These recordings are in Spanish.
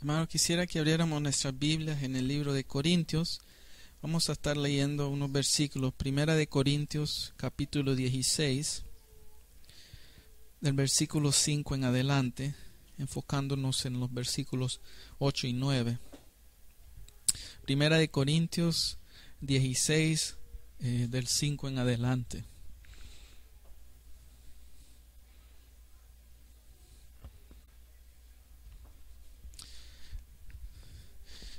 Hermano, quisiera que abriéramos nuestras Biblias en el libro de Corintios. Vamos a estar leyendo unos versículos. Primera de Corintios, capítulo 16, del versículo 5 en adelante, enfocándonos en los versículos 8 y 9. Primera de Corintios 16, del 5 en adelante.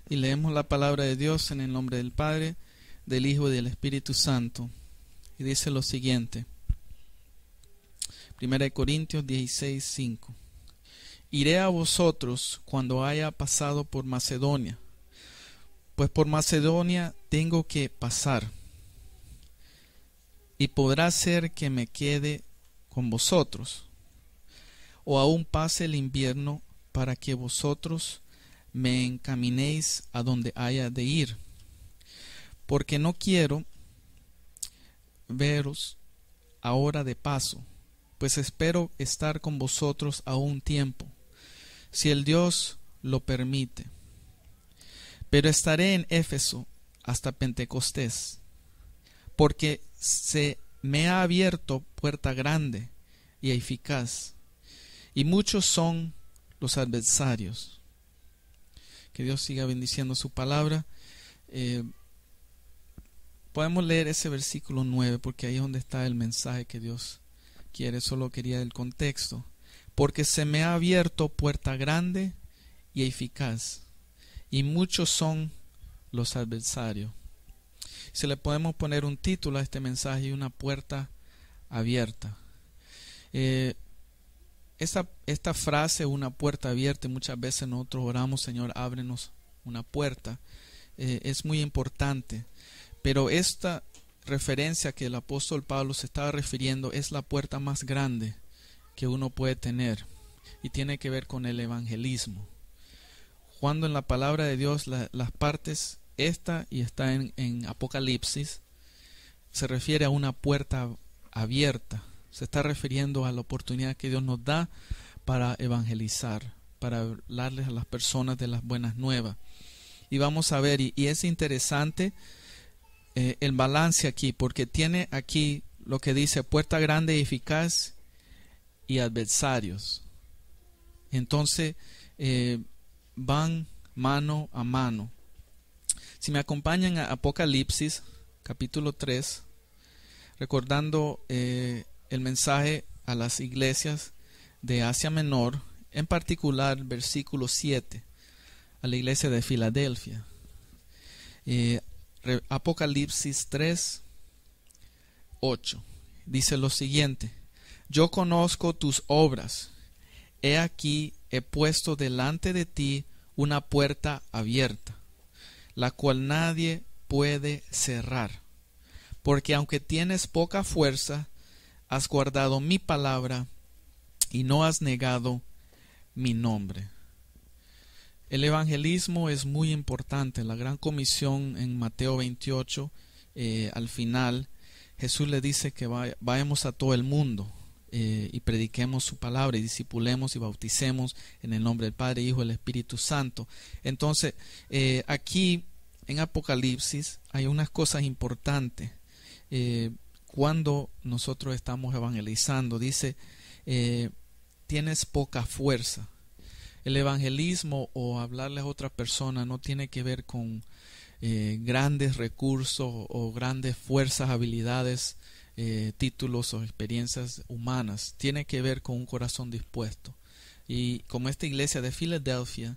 Y leemos la palabra de Dios en el nombre del Padre, del Hijo y del Espíritu Santo. Y dice lo siguiente. 1 Corintios 16, 5. Iré a vosotros cuando haya pasado por Macedonia, pues por Macedonia tengo que pasar. Y podrá ser que me quede con vosotros, o aún pase el invierno para que vosotros me encaminéis a donde haya de ir, porque no quiero veros ahora de paso, pues espero estar con vosotros a un tiempo, si el Dios lo permite. Pero estaré en Éfeso hasta Pentecostés, porque se me ha abierto puerta grande y eficaz, y muchos son los adversarios. Que Dios siga bendiciendo su palabra. Podemos leer ese versículo 9, porque ahí es donde está el mensaje que Dios quiere. Solo quería el contexto. Porque se me ha abierto puerta grande y eficaz, y muchos son los adversarios. Si le podemos poner un título a este mensaje, una puerta abierta. Esta frase, una puerta abierta, muchas veces nosotros oramos, Señor, ábrenos una puerta, es muy importante, pero esta referencia que el apóstol Pablo se estaba refiriendo es la puerta más grande que uno puede tener, y tiene que ver con el evangelismo. Cuando en la palabra de Dios las partes, esta y está en Apocalipsis, se refiere a una puerta abierta. Se está refiriendo a la oportunidad que Dios nos da para evangelizar, para hablarles a las personas de las buenas nuevas. Y vamos a ver, y es interesante el balance aquí, porque tiene aquí lo que dice puerta grande y eficaz y adversarios. Entonces van mano a mano. Si me acompañan a Apocalipsis, capítulo 3, recordando el mensaje a las iglesias de Asia Menor, en particular versículo 7, a la iglesia de Filadelfia. Apocalipsis 3, 8, dice lo siguiente: yo conozco tus obras, he aquí he puesto delante de ti una puerta abierta, la cual nadie puede cerrar, porque aunque tienes poca fuerza, has guardado mi palabra y no has negado mi nombre. El evangelismo es muy importante. La gran comisión en Mateo 28, al final, Jesús le dice que vayamos a todo el mundo y prediquemos su palabra y discipulemos y bauticemos en el nombre del Padre, Hijo y del Espíritu Santo. Entonces, aquí en Apocalipsis hay unas cosas importantes. Cuando nosotros estamos evangelizando, dice, tienes poca fuerza. El evangelismo o hablarles a otras personas no tiene que ver con grandes recursos o grandes fuerzas, habilidades, títulos o experiencias humanas. Tiene que ver con un corazón dispuesto. Y como esta iglesia de Filadelfia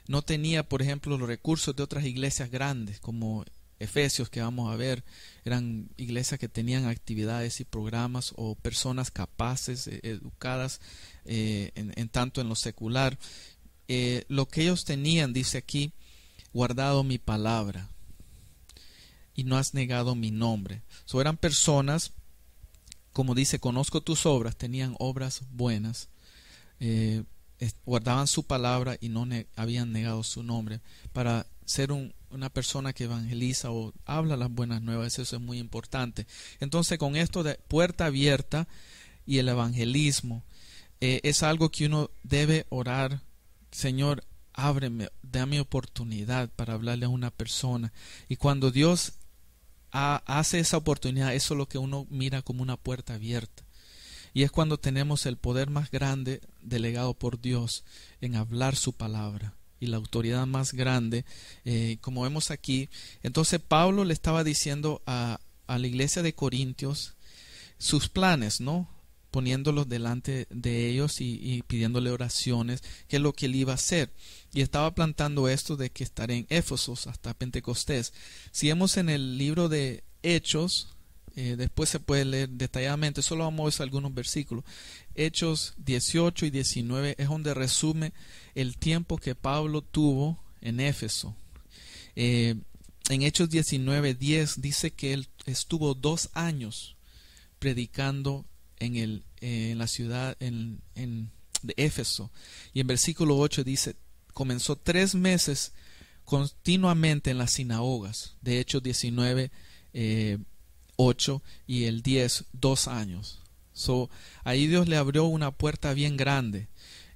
no tenía, por ejemplo, los recursos de otras iglesias grandes, como Efesios, que vamos a ver, eran iglesias que tenían actividades y programas o personas capaces, educadas en tanto en lo secular. Lo que ellos tenían, dice aquí, guardado mi palabra y no has negado mi nombre. Eran personas, como dice, conozco tus obras, tenían obras buenas, guardaban su palabra y no habían negado su nombre. Para ser una persona que evangeliza o habla las buenas nuevas, eso es muy importante. Entonces, con esto de puerta abierta y el evangelismo, es algo que uno debe orar: Señor, ábreme, dame oportunidad para hablarle a una persona. Y cuando Dios hace esa oportunidad, eso es lo que uno mira como una puerta abierta. Y es cuando tenemos el poder más grande delegado por Dios en hablar su palabra y la autoridad más grande, como vemos aquí. Entonces Pablo le estaba diciendo a la iglesia de Corintios sus planes, ¿no? Poniéndolos delante de ellos y pidiéndole oraciones, qué es lo que él iba a hacer. Y estaba plantando esto de que estaré en Éfeso hasta Pentecostés. Si vemos en el libro de Hechos, después se puede leer detalladamente, solo vamos a ver algunos versículos. Hechos 18 y 19 es donde resume el tiempo que Pablo tuvo en Éfeso. En Hechos 19:10 dice que él estuvo 2 años predicando en la ciudad de Éfeso. Y en versículo 8 dice, comenzó 3 meses continuamente en las sinagogas. De Hechos 19, 8 y el 10, 2 años. Ahí Dios le abrió una puerta bien grande.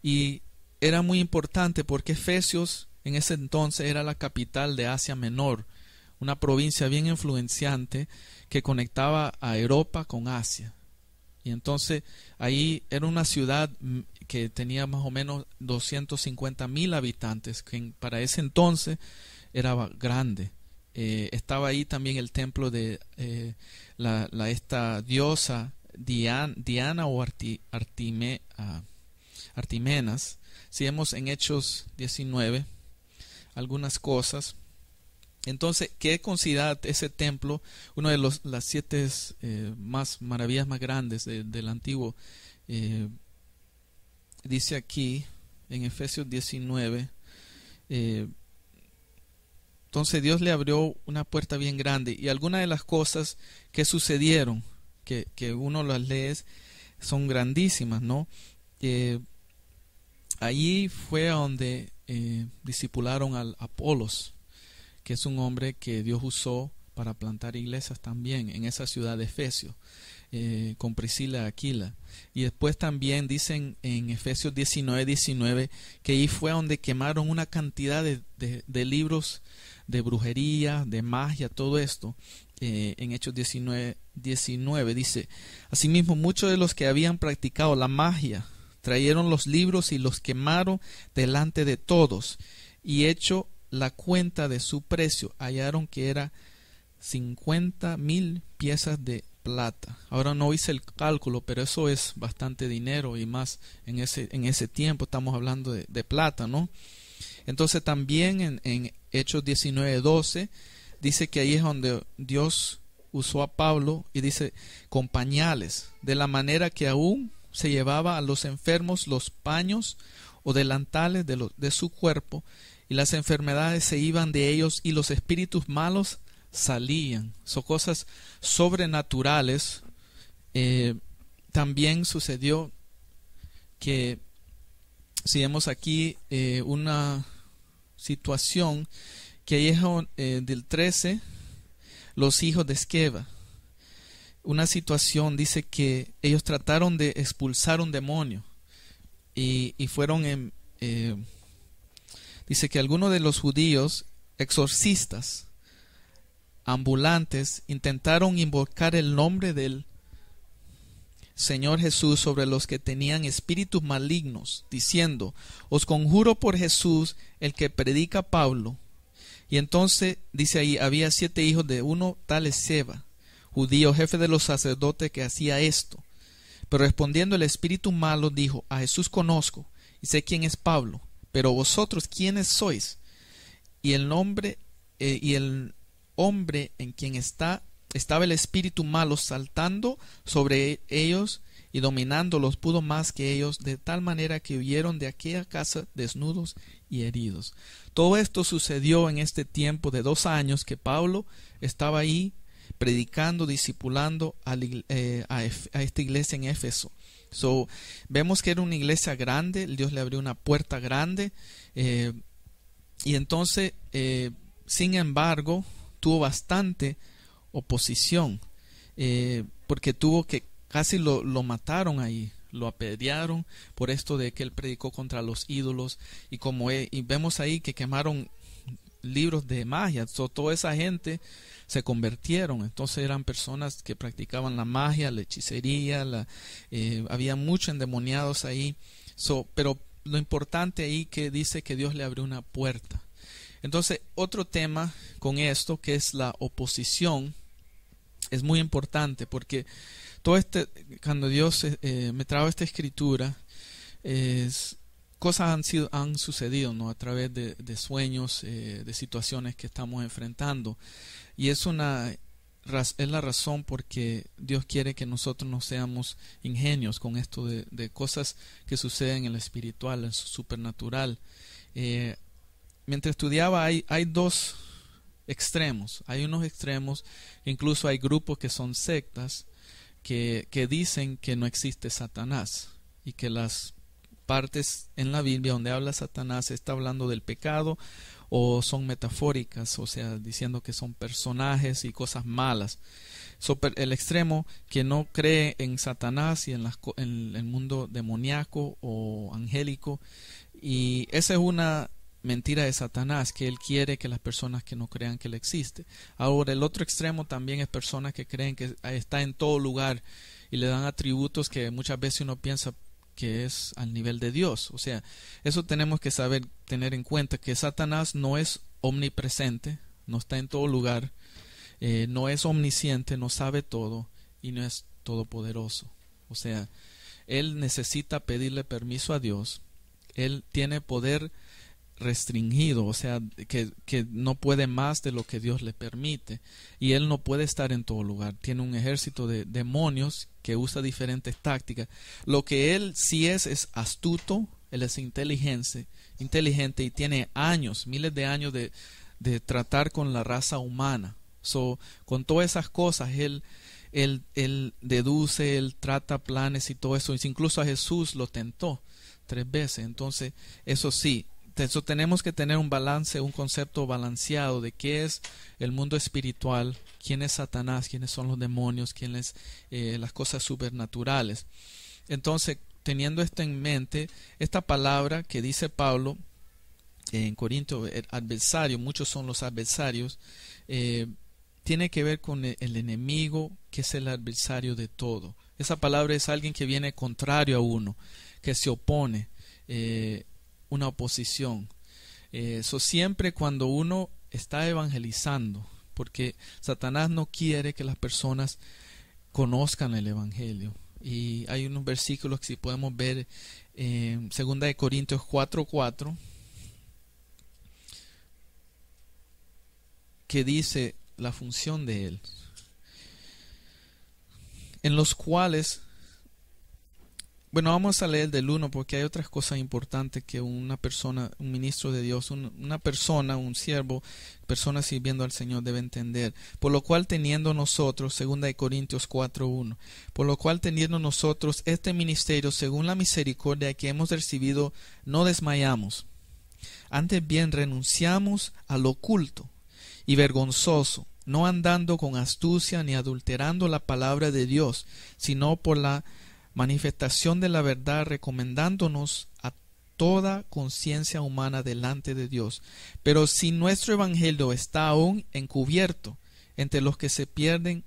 Y era muy importante porque Efesios en ese entonces era la capital de Asia Menor, una provincia bien influenciante que conectaba a Europa con Asia. Y entonces ahí era una ciudad que tenía más o menos 250,000 habitantes, que para ese entonces era grande. Estaba ahí también el templo de esta diosa Diana o Artimenas. Si vemos en Hechos 19 algunas cosas. Entonces, ¿qué considera ese templo? Uno de las 7 maravillas más grandes del antiguo. Dice aquí en Efesios 19. Entonces Dios le abrió una puerta bien grande. Y algunas de las cosas que sucedieron, que uno las lee, son grandísimas, ¿no? Allí fue a donde discipularon al Apolos, que es un hombre que Dios usó para plantar iglesias también en esa ciudad de Efesios, con Priscila y Aquila. Y después también dicen en Efesios 19:19 que ahí fue donde quemaron una cantidad de libros de brujería, de magia, todo esto. En Hechos 19:19 dice, asimismo muchos de los que habían practicado la magia trajeron los libros y los quemaron delante de todos, y hecho la cuenta de su precio, hallaron que era 50,000 piezas de plata. Ahora no hice el cálculo, pero eso es bastante dinero, y más en ese tiempo estamos hablando de plata, ¿no? Entonces también en Hechos 19:12 dice que ahí es donde Dios usó a Pablo, y dice con pañales, de la manera que aún se llevaba a los enfermos los paños o delantales de su cuerpo, y las enfermedades se iban de ellos y los espíritus malos salían. Son cosas sobrenaturales. También sucedió que, si vemos aquí una situación que ahí es del 13, los hijos de Esqueva. Una situación, dice que ellos trataron de expulsar un demonio y fueron dice que algunos de los judíos exorcistas ambulantes intentaron invocar el nombre del Señor Jesús sobre los que tenían espíritus malignos, diciendo, os conjuro por Jesús, el que predica Pablo. Y entonces dice ahí, había 7 hijos de uno tal Esceva, judío, jefe de los sacerdotes, que hacía esto. Pero respondiendo el espíritu malo dijo, a Jesús conozco y sé quién es Pablo, pero vosotros quiénes sois. Y el hombre en quien estaba el espíritu malo saltando sobre ellos y dominándolos, pudo más que ellos, de tal manera que huyeron de aquella casa desnudos y heridos. Todo esto sucedió en este tiempo de 2 años que Pablo estaba ahí predicando, discipulando a esta iglesia en Éfeso. Vemos que era una iglesia grande, Dios le abrió una puerta grande, y entonces, sin embargo, tuvo bastante oposición, porque casi lo mataron ahí lo apedrearon por esto de que él predicó contra los ídolos, y y vemos ahí que quemaron libros de magia. Toda esa gente se convirtieron. Entonces eran personas que practicaban la magia, la hechicería, había muchos endemoniados ahí. Pero lo importante ahí que dice que Dios le abrió una puerta. Entonces otro tema con esto, que es la oposición, es muy importante, porque cuando Dios me trajo esta escritura, cosas han sucedido, ¿no? A través de sueños, de situaciones que estamos enfrentando, y es la razón porque Dios quiere que nosotros no seamos ingenios con esto de cosas que suceden en lo espiritual, en lo supernatural. Mientras estudiaba, hay dos extremos. Hay unos extremos, incluso hay grupos que son sectas que dicen que no existe Satanás, y que las partes en la Biblia donde habla Satanás está hablando del pecado, o son metafóricas, o sea, diciendo que son personajes y cosas malas. El extremo que no cree en Satanás y en el mundo demoníaco o angélico, y esa es una mentira de Satanás, que él quiere que las personas que no crean que él existe. Ahora, el otro extremo también es personas que creen que está en todo lugar, y le dan atributos que muchas veces uno piensa que es al nivel de Dios. O sea, eso tenemos que saber, tener en cuenta que Satanás no es omnipresente, no está en todo lugar, no es omnisciente, no sabe todo, y no es todopoderoso. O sea, él necesita pedirle permiso a Dios. Él tiene poder restringido, o sea, que no puede más de lo que Dios le permite, y él no puede estar en todo lugar. Tiene un ejército de demonios que usa diferentes tácticas. Lo que él sí es astuto, él es inteligente, y tiene años, miles de años de tratar con la raza humana. Con todas esas cosas él deduce, él trata planes y todo eso. Incluso a Jesús lo tentó 3 veces. Entonces, eso sí, eso tenemos que tener un balance, un concepto balanceado de qué es el mundo espiritual, quién es Satanás, quiénes son los demonios, quiénes las cosas supernaturales. Entonces, teniendo esto en mente, esta palabra que dice Pablo en Corintios, adversario, muchos son los adversarios, tiene que ver con el enemigo, que es el adversario de todo. Esa palabra es alguien que viene contrario a uno, que se opone, una oposición. Siempre cuando uno está evangelizando, porque Satanás no quiere que las personas conozcan el evangelio, y hay unos versículos que si podemos ver en 2 Corintios 4:4, que dice la función de él, en los cuales, bueno, vamos a leer del 1, porque hay otras cosas importantes que una persona, un ministro de Dios, una persona, un siervo, persona sirviendo al Señor debe entender. Por lo cual teniendo nosotros, 2 Corintios 4:1, por lo cual teniendo nosotros este ministerio según la misericordia que hemos recibido, no desmayamos. Antes bien renunciamos al oculto y vergonzoso, no andando con astucia ni adulterando la palabra de Dios, sino por la manifestación de la verdad, recomendándonos a toda conciencia humana delante de Dios. Pero si nuestro evangelio está aún encubierto, entre los que se pierden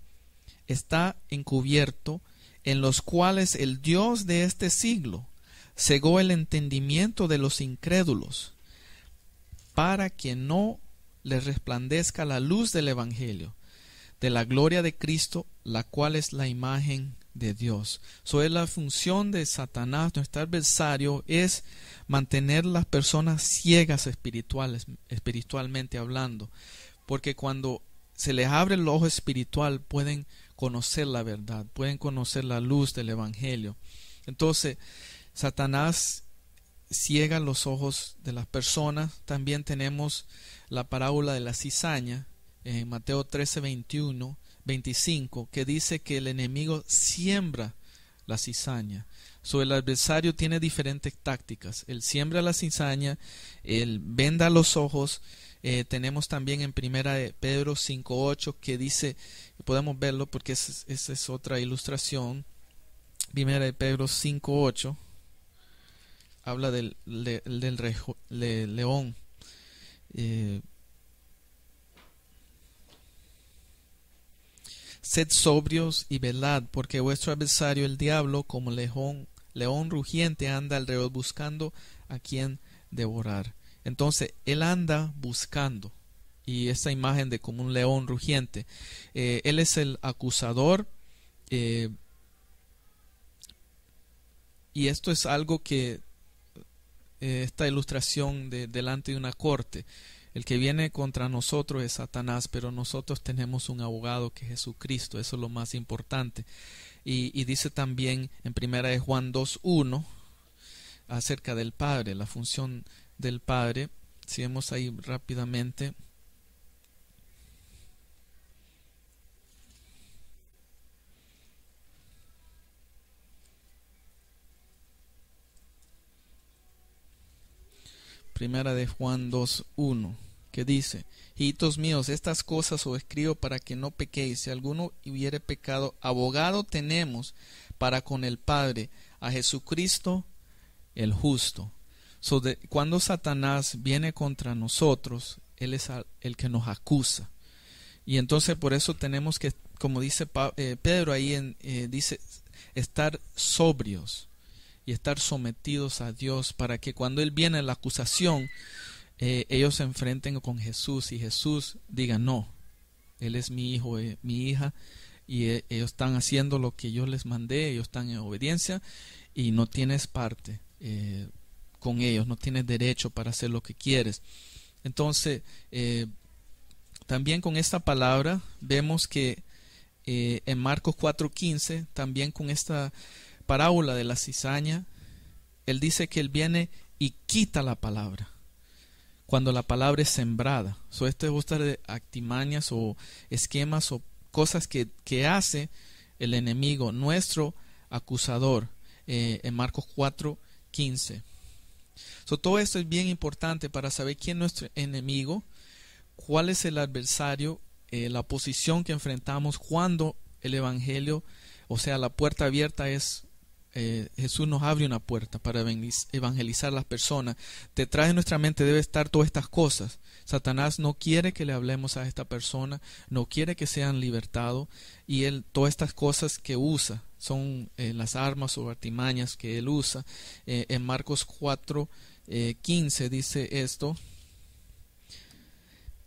está encubierto, en los cuales el Dios de este siglo cegó el entendimiento de los incrédulos, para que no les resplandezca la luz del evangelio, de la gloria de Cristo, la cual es la imagen de Dios. Es la función de Satanás, nuestro adversario, es mantener las personas ciegas espiritualmente hablando, porque cuando se les abre el ojo espiritual pueden conocer la verdad, pueden conocer la luz del evangelio. Entonces Satanás ciega los ojos de las personas. También tenemos la parábola de la cizaña en Mateo 13:25, que dice que el enemigo siembra la cizaña. El adversario tiene diferentes tácticas. Él siembra la cizaña, él venda los ojos. Tenemos también en 1 Pedro 5:8 que dice, podemos verlo porque esa es otra ilustración, Primera de Pedro 5:8 habla del león. Sed sobrios y velad, porque vuestro adversario el diablo, como león rugiente, anda alrededor buscando a quien devorar. Entonces, él anda buscando. Y esta imagen de como un león rugiente. Él es el acusador. Y esto es algo que esta ilustración delante de una corte. El que viene contra nosotros es Satanás, pero nosotros tenemos un abogado que es Jesucristo. Eso es lo más importante. Y dice también en primera de Juan 2:1 acerca del Padre, la función del Padre. Si vemos ahí rápidamente. Primera de Juan 2:1, que dice: Hijitos míos, estas cosas os escribo para que no pequéis. Si alguno hubiere pecado, abogado tenemos para con el Padre, a Jesucristo el justo. Cuando Satanás viene contra nosotros, él es el que nos acusa. Y entonces por eso tenemos que, como dice Pedro ahí, dice, estar sobrios y estar sometidos a Dios, para que cuando Él viene la acusación, ellos se enfrenten con Jesús y Jesús diga: no, Él es mi hijo, mi hija, y ellos están haciendo lo que yo les mandé, ellos están en obediencia y no tienes parte con ellos, no tienes derecho para hacer lo que quieres. Entonces, también con esta palabra vemos que en Marcos 4:15, también con esta parábola de la cizaña, él dice que él viene y quita la palabra cuando la palabra es sembrada. Esto es buscar de artimañas o esquemas o cosas que hace el enemigo, nuestro acusador, en Marcos 4:15. Todo esto es bien importante para saber quién es nuestro enemigo, cuál es el adversario, la posición que enfrentamos cuando el evangelio, o sea, la puerta abierta es Jesús nos abre una puerta para evangelizar a las personas. Detrás de nuestra mente debe estar todas estas cosas. Satanás no quiere que le hablemos a esta persona, no quiere que sean libertados, y él, todas estas cosas que usa son las armas o artimañas que él usa. En Marcos 4:15 dice esto: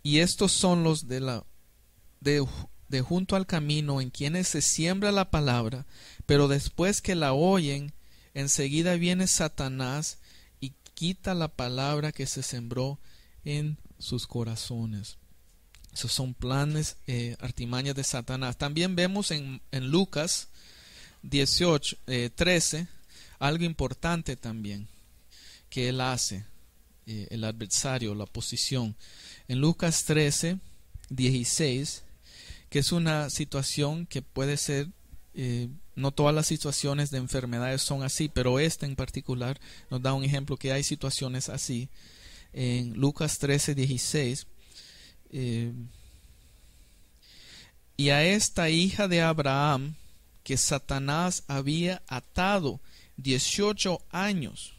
y estos son los de junto al camino, en quienes se siembra la palabra, pero después que la oyen, enseguida viene Satanás y quita la palabra que se sembró en sus corazones. Esos son planes, artimañas de Satanás. También vemos en Lucas 13 algo importante también que él hace, el adversario, la oposición. En Lucas 13:16, que es una situación que puede ser, no todas las situaciones de enfermedades son así, pero esta en particular nos da un ejemplo que hay situaciones así. En Lucas 13:16, y a esta hija de Abraham, que Satanás había atado 18 años,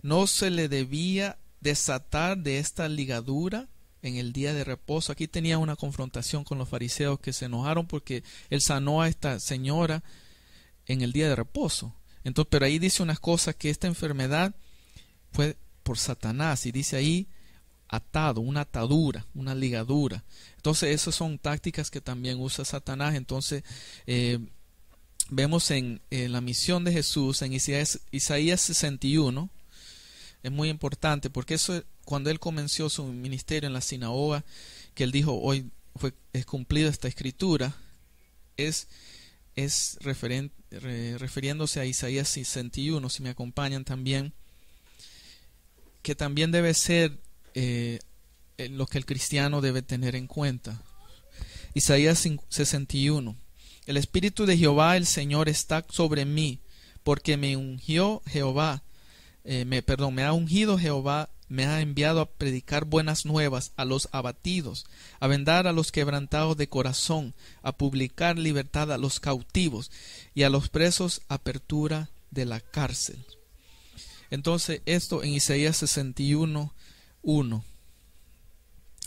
no se le debía desatar de esta ligadura en el día de reposo. Aquí tenía una confrontación con los fariseos que se enojaron porque él sanó a esta señora en el día de reposo. Entonces, pero ahí dice unas cosas, que esta enfermedad fue por Satanás, y dice ahí atado, una atadura, una ligadura. Entonces esas son tácticas que también usa Satanás. Entonces vemos en la misión de Jesús en Isaías 61. Es muy importante porque eso, cuando él comenzó su ministerio en la sinagoga, que él dijo: hoy es cumplida esta escritura, es refiriéndose a Isaías 61, si me acompañan también, que también debe ser lo que el cristiano debe tener en cuenta. Isaías 61: el Espíritu de Jehová el Señor está sobre mí, porque me ungió Jehová me ha ungido Jehová, me ha enviado a predicar buenas nuevas a los abatidos, a vendar a los quebrantados de corazón, a publicar libertad a los cautivos y a los presos apertura de la cárcel. Entonces esto en Isaías 61:1.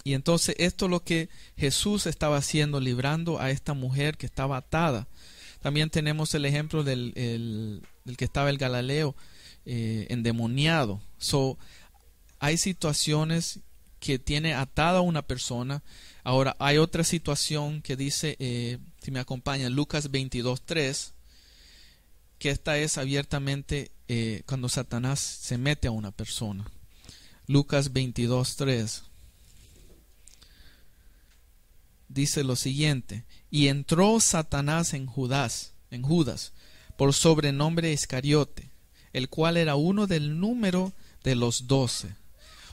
Y entonces esto es lo que Jesús estaba haciendo, librando a esta mujer que estaba atada. También tenemos el ejemplo del que estaba el Galileo endemoniado. Hay situaciones que tiene atada a una persona. Ahora hay otra situación que dice, si me acompaña, Lucas 22:3, que esta es abiertamente cuando Satanás se mete a una persona. Lucas 22:3 dice lo siguiente: y entró Satanás en Judas, por sobrenombre Iscariote, el cual era uno del número de los 12.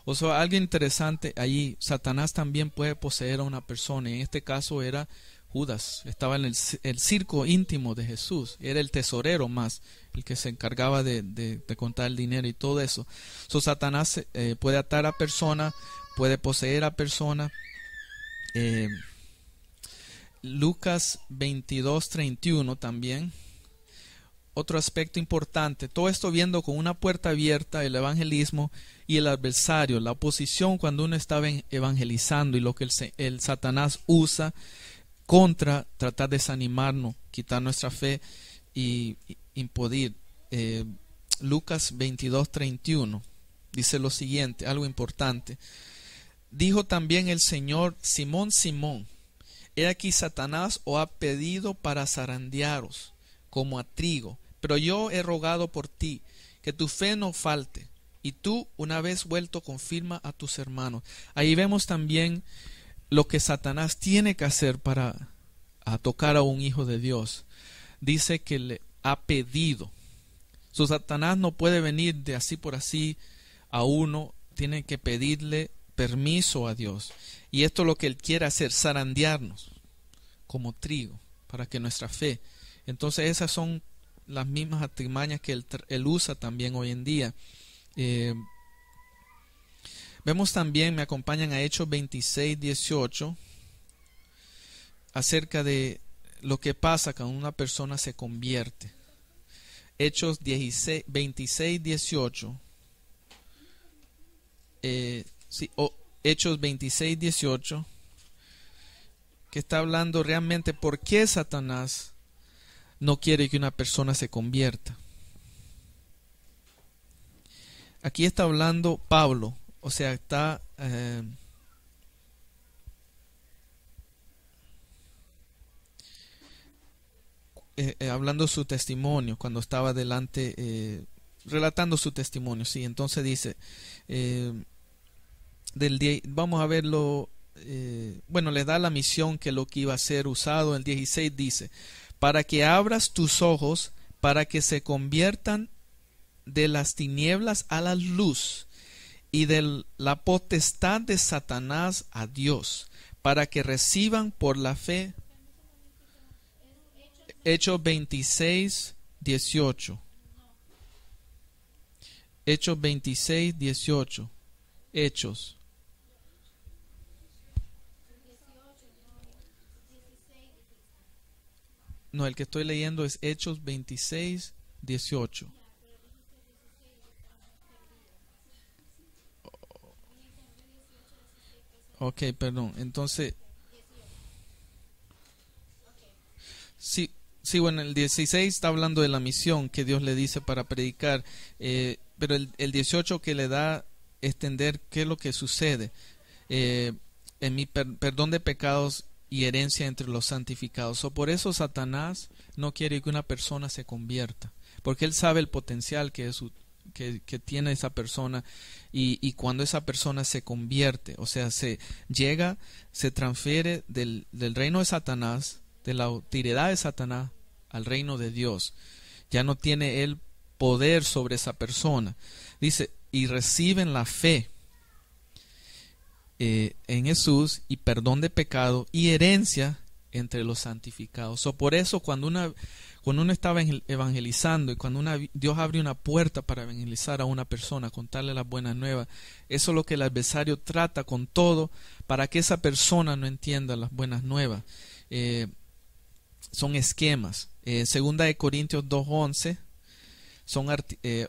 O sea, algo interesante allí, Satanás también puede poseer a una persona, y en este caso era Judas, estaba en el circo íntimo de Jesús, era el tesorero más, el que se encargaba de contar el dinero y todo eso. Satanás puede atar a persona, puede poseer a persona. Lucas 22:31 también. Otro aspecto importante, todo esto viendo con una puerta abierta, el evangelismo y el adversario, la oposición cuando uno estaba evangelizando y lo que el Satanás usa contra tratar de desanimarnos, quitar nuestra fe y impedir. Lucas 22:31 dice lo siguiente, algo importante: dijo también el Señor: Simón, Simón, he aquí Satanás os ha pedido para zarandearos como a trigo, pero yo he rogado por ti, que tu fe no falte, y tú, una vez vuelto, confirma a tus hermanos. Ahí vemos también lo que Satanás tiene que hacer para tocar a un hijo de Dios. Dice que le ha pedido. Satanás no puede venir de así por así a uno, tiene que pedirle permiso a Dios. Y esto es lo que él quiere hacer, zarandearnos como trigo, para que nuestra fe. Entonces esas son las mismas artimañas que él usa también hoy en día. Vemos también, me acompañan a Hechos 26:18, acerca de lo que pasa cuando una persona se convierte. Hechos 26:18. Hechos 26:18, que está hablando realmente por qué Satanás no quiere que una persona se convierta. Aquí está hablando Pablo, o sea, está hablando su testimonio cuando estaba delante, relatando su testimonio. Sí, entonces dice, vamos a verlo, le da la misión que lo que iba a ser usado. El 16 dice: para que abras tus ojos, para que se conviertan de las tinieblas a la luz, y de la potestad de Satanás a Dios, para que reciban por la fe. Hechos 26:18. Hechos 26:18. Hechos. No, el que estoy leyendo es Hechos 26:18. Ok, perdón. Entonces, sí, bueno, el 16 está hablando de la misión que Dios le dice para predicar, pero el 18 que le da a entender qué es lo que sucede. En mi perdón de pecados y herencia entre los santificados. Por eso Satanás no quiere que una persona se convierta, porque él sabe el potencial que tiene esa persona, y cuando esa persona se convierte, o sea, se transfiere del reino de Satanás, de la autoridad de Satanás, al reino de Dios. Ya no tiene él poder sobre esa persona. Dice, y reciben la fe en Jesús, y perdón de pecado y herencia entre los santificados. Por eso cuando uno está evangelizando y cuando Dios abre una puerta para evangelizar a una persona, contarle las buenas nuevas, eso es lo que el adversario trata con todo para que esa persona no entienda las buenas nuevas. Son esquemas. Segunda de Corintios 2:11 son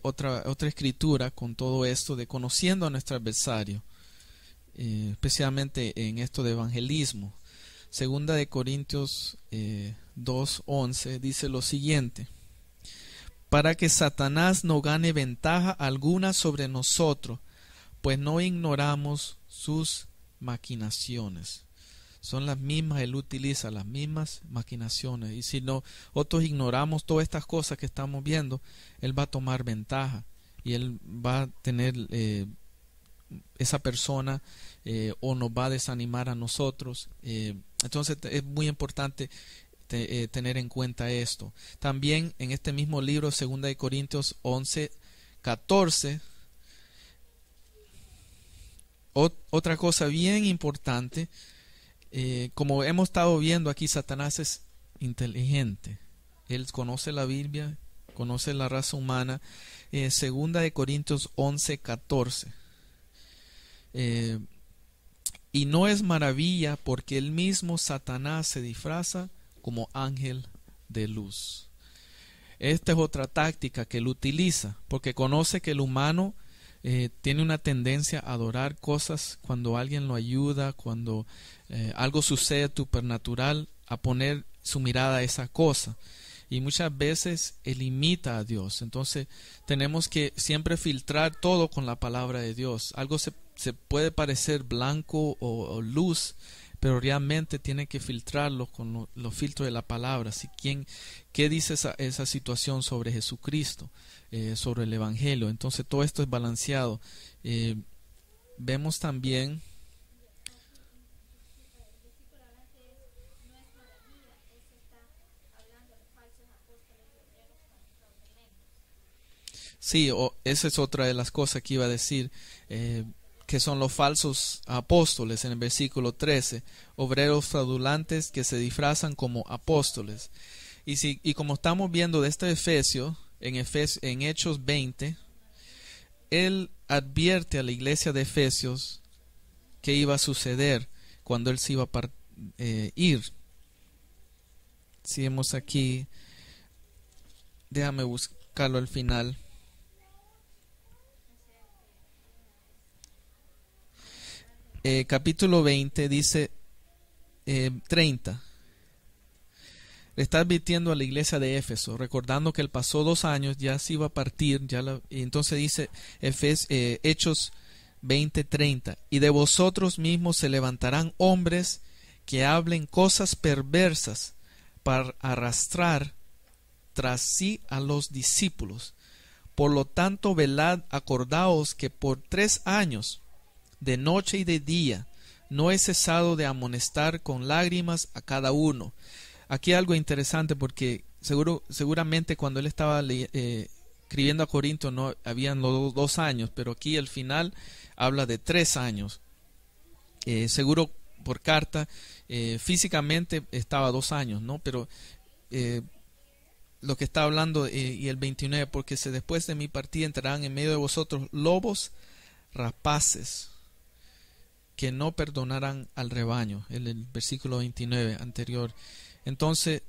otra escritura con todo esto de conociendo a nuestro adversario, especialmente en esto de evangelismo. Segunda de Corintios 2:11 dice lo siguiente: para que Satanás no gane ventaja alguna sobre nosotros, pues no ignoramos sus maquinaciones. Son las mismas, él utiliza las mismas maquinaciones. Y si nosotros ignoramos todas estas cosas que estamos viendo, él va a tomar ventaja y él va a tener esa persona o nos va a desanimar a nosotros. Entonces es muy importante tener en cuenta esto. También en este mismo libro, 2 de Corintios 11:14, otra cosa bien importante. Como hemos estado viendo aquí, Satanás es inteligente. Él conoce la Biblia, conoce la raza humana. 2 de Corintios 11:14. Y no es maravilla, porque el mismo Satanás se disfraza como ángel de luz. Esta es otra táctica que él utiliza, porque conoce que el humano tiene una tendencia a adorar cosas cuando alguien lo ayuda, cuando algo sucede supernatural, a poner su mirada a esa cosa. Y muchas veces él imita a Dios. Entonces tenemos que siempre filtrar todo con la palabra de Dios. Algo se puede parecer blanco o luz, pero realmente tiene que filtrarlo con los filtros de la palabra. ¿Qué dice esa situación sobre Jesucristo, sobre el Evangelio? Entonces todo esto es balanceado. Vemos también esa es otra de las cosas que iba a decir, que son los falsos apóstoles en el versículo 13, obreros fraudulentos que se disfrazan como apóstoles. Y como estamos viendo de este Efesio, en Hechos 20, él advierte a la iglesia de Efesios qué iba a suceder cuando él se iba a ir. Si vemos aquí, déjame buscarlo al final. Capítulo 20 dice 30. Le está advirtiendo a la iglesia de Éfeso, recordando que él pasó 2 años, ya se iba a partir, y entonces dice Hechos 20:30, y de vosotros mismos se levantarán hombres que hablen cosas perversas para arrastrar tras sí a los discípulos. Por lo tanto, velad, acordaos que por 3 años, de noche y de día, no he cesado de amonestar con lágrimas a cada uno. Aquí algo interesante, porque seguramente cuando él estaba escribiendo a Corinto no habían los 2 años, pero aquí al final habla de 3 años. Seguro por carta, físicamente estaba 2 años, ¿no? Pero lo que está hablando, y el 29, porque después de mi partida entrarán en medio de vosotros lobos rapaces, que no perdonarán al rebaño, el versículo 29 anterior. Entonces,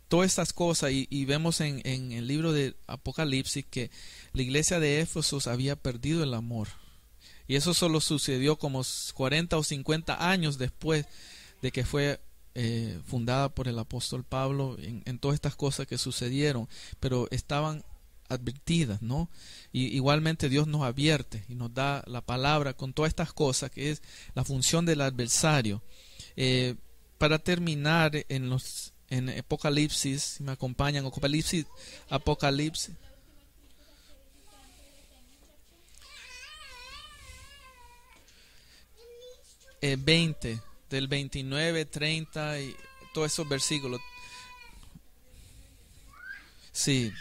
todas estas cosas, y vemos en el libro de Apocalipsis que la iglesia de Éfeso había perdido el amor, y eso solo sucedió como 40 o 50 años después de que fue fundada por el apóstol Pablo, en todas estas cosas que sucedieron, pero estaban advertidas, ¿no? Y igualmente Dios nos advierte y nos da la palabra con todas estas cosas, que es la función del adversario. Para terminar, en Apocalipsis, si me acompañan, Apocalipsis 20, del 29, 30 y todos esos versículos. Sí.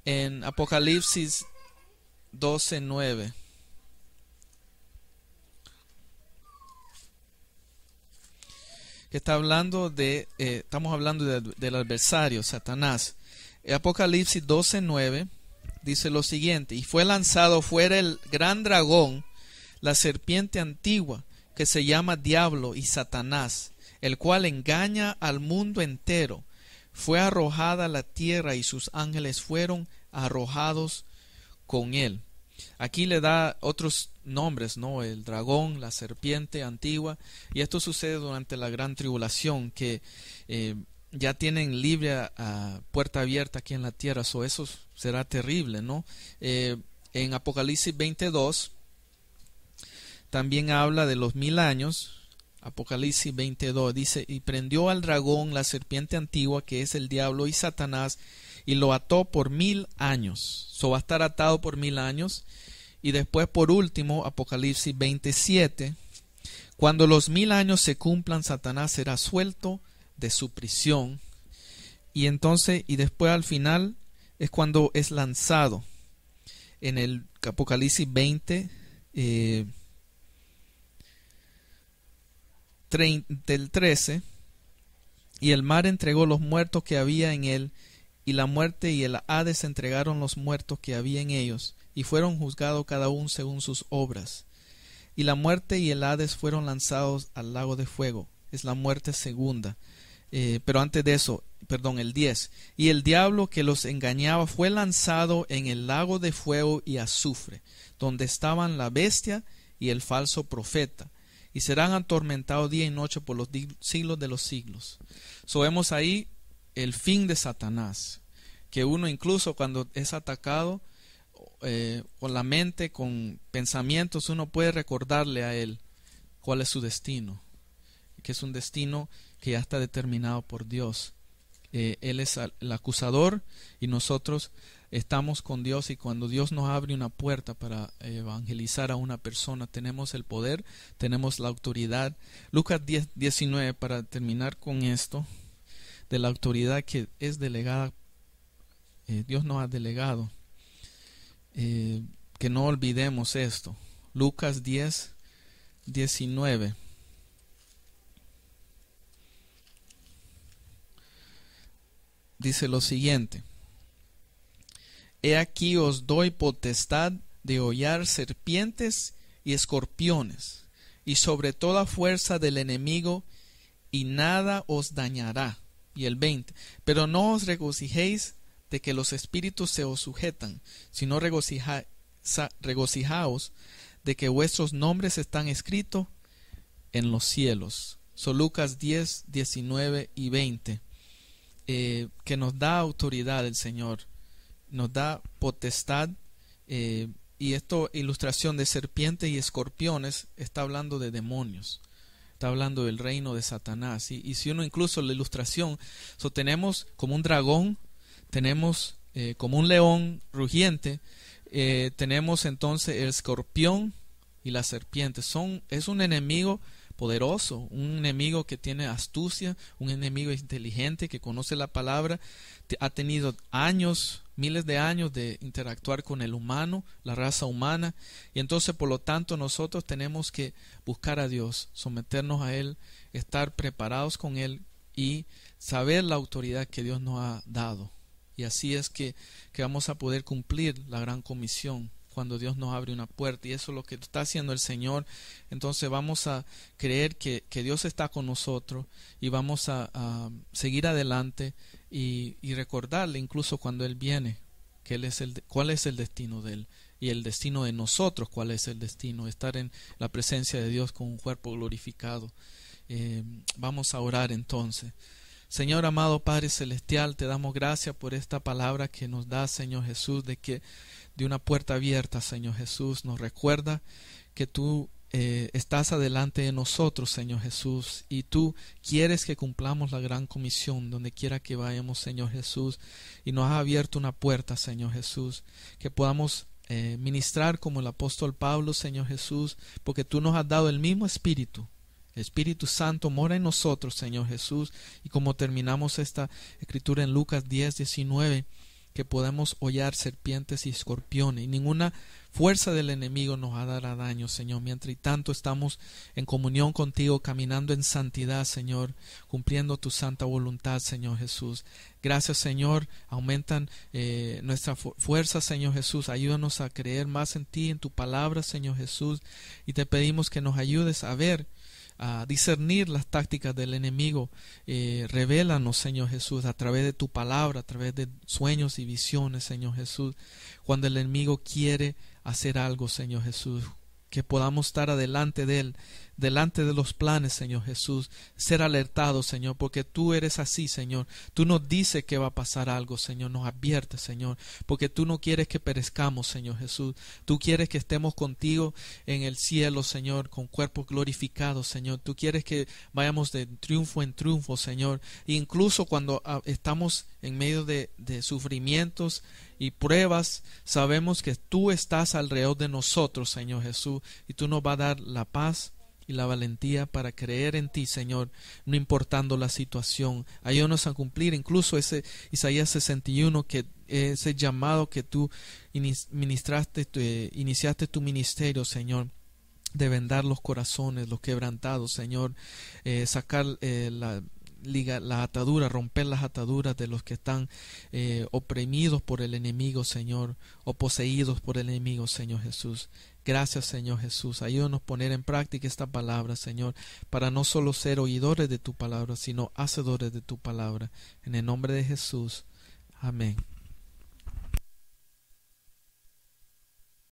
En Apocalipsis 12:9. que está hablando estamos hablando del adversario, Satanás. Apocalipsis 12:9 dice lo siguiente: y fue lanzado fuera el gran dragón, la serpiente antigua, que se llama Diablo y Satanás, el cual engaña al mundo entero. Fue arrojada a la tierra y sus ángeles fueron arrojados con él. Aquí le da otros nombres, ¿no? El dragón, la serpiente antigua, y esto sucede durante la gran tribulación, que ya tienen libre a puerta abierta aquí en la tierra. Eso será terrible, ¿no? En Apocalipsis 22 también habla de los 1000 años. Apocalipsis 22 dice: y prendió al dragón, la serpiente antigua, que es el diablo y Satanás, y lo ató por 1000 años. Va a estar atado por 1000 años. Y después, por último, Apocalipsis 27, cuando los 1000 años se cumplan, Satanás será suelto de su prisión. Y entonces, y después al final, es cuando es lanzado. En el Apocalipsis 20, del 13, y el mar entregó los muertos que había en él, y la muerte y el Hades entregaron los muertos que había en ellos, y fueron juzgados cada uno según sus obras. Y la muerte y el Hades fueron lanzados al lago de fuego. Es la muerte segunda. Pero antes de eso, el 10. Y el diablo que los engañaba fue lanzado en el lago de fuego y azufre, donde estaban la bestia y el falso profeta, y serán atormentados día y noche por los siglos de los siglos. Vemos ahí el fin de Satanás, que uno incluso cuando es atacado con la mente, con pensamientos, uno puede recordarle a él cuál es su destino, que es un destino que ya está determinado por Dios. Él es el acusador y nosotros estamos con Dios, y cuando Dios nos abre una puerta para evangelizar a una persona, tenemos el poder, tenemos la autoridad. Lucas 10:19, para terminar con esto, de la autoridad que es delegada, Dios nos ha delegado. Que no olvidemos esto. Lucas 10:19 dice lo siguiente: he aquí os doy potestad de hollar serpientes y escorpiones, y sobre toda fuerza del enemigo, y nada os dañará. Y el 20: pero no os regocijéis de que los espíritus se os sujetan, sino regocijaos de que vuestros nombres están escritos en los cielos. Lucas 10:19 y 20, que nos da autoridad el Señor, nos da potestad, y esto, ilustración de serpientes y escorpiones, está hablando de demonios, está hablando del reino de Satanás. Y si uno incluso la ilustración, tenemos como un dragón, tenemos como un león rugiente, tenemos entonces el escorpión y la serpiente. Es un enemigo poderoso, un enemigo que tiene astucia, un enemigo inteligente que conoce la palabra, ha tenido años, miles de años de interactuar con el humano, la raza humana, y entonces por lo tanto nosotros tenemos que buscar a Dios, someternos a Él, estar preparados con Él y saber la autoridad que Dios nos ha dado. Y así es que vamos a poder cumplir la gran comisión cuando Dios nos abre una puerta, y eso es lo que está haciendo el Señor. Entonces vamos a creer que Dios está con nosotros, y vamos a seguir adelante y recordarle incluso cuando Él viene, que cuál es el destino de Él, y el destino de nosotros, cuál es el destino, estar en la presencia de Dios con un cuerpo glorificado. Vamos a orar entonces. Señor amado Padre Celestial, te damos gracias por esta palabra que nos da, Señor Jesús, de una puerta abierta, Señor Jesús. Nos recuerda que tú estás adelante de nosotros, Señor Jesús, y tú quieres que cumplamos la gran comisión donde quiera que vayamos, Señor Jesús, y nos has abierto una puerta, Señor Jesús, que podamos ministrar como el apóstol Pablo, Señor Jesús, porque tú nos has dado el mismo Espíritu. El Espíritu Santo mora en nosotros, Señor Jesús, y como terminamos esta escritura en Lucas 10:19, que podemos hollar serpientes y escorpiones, y ninguna fuerza del enemigo nos hará daño, Señor. Mientras tanto estamos en comunión contigo, caminando en santidad, Señor, cumpliendo tu santa voluntad, Señor Jesús. Gracias, Señor. Aumentan nuestra fuerza, Señor Jesús. Ayúdanos a creer más en ti, en tu palabra, Señor Jesús. Y te pedimos que nos ayudes a ver, a discernir las tácticas del enemigo. Revélanos, Señor Jesús, a través de tu palabra, a través de sueños y visiones, Señor Jesús, cuando el enemigo quiere hacer algo, Señor Jesús, que podamos estar adelante de él, delante de los planes, Señor Jesús, ser alertados, Señor, porque tú eres así, Señor. Tú nos dices que va a pasar algo, Señor, nos adviertes, Señor, porque tú no quieres que perezcamos, Señor Jesús. Tú quieres que estemos contigo en el cielo, Señor, con cuerpos glorificados, Señor. Tú quieres que vayamos de triunfo en triunfo, Señor. E incluso cuando estamos en medio de sufrimientos y pruebas, sabemos que tú estás alrededor de nosotros, Señor Jesús, y tú nos vas a dar la paz y la valentía para creer en ti, Señor, no importando la situación. Ayúdanos a cumplir incluso ese Isaías 61, que ese llamado que tú iniciaste tu ministerio, Señor, de vendar los corazones, los quebrantados, Señor, sacar la atadura, romper las ataduras de los que están oprimidos por el enemigo, Señor, o poseídos por el enemigo, Señor Jesús. Gracias, Señor Jesús. Ayúdanos a poner en práctica esta palabra, Señor, para no solo ser oidores de tu palabra, sino hacedores de tu palabra. En el nombre de Jesús. Amén.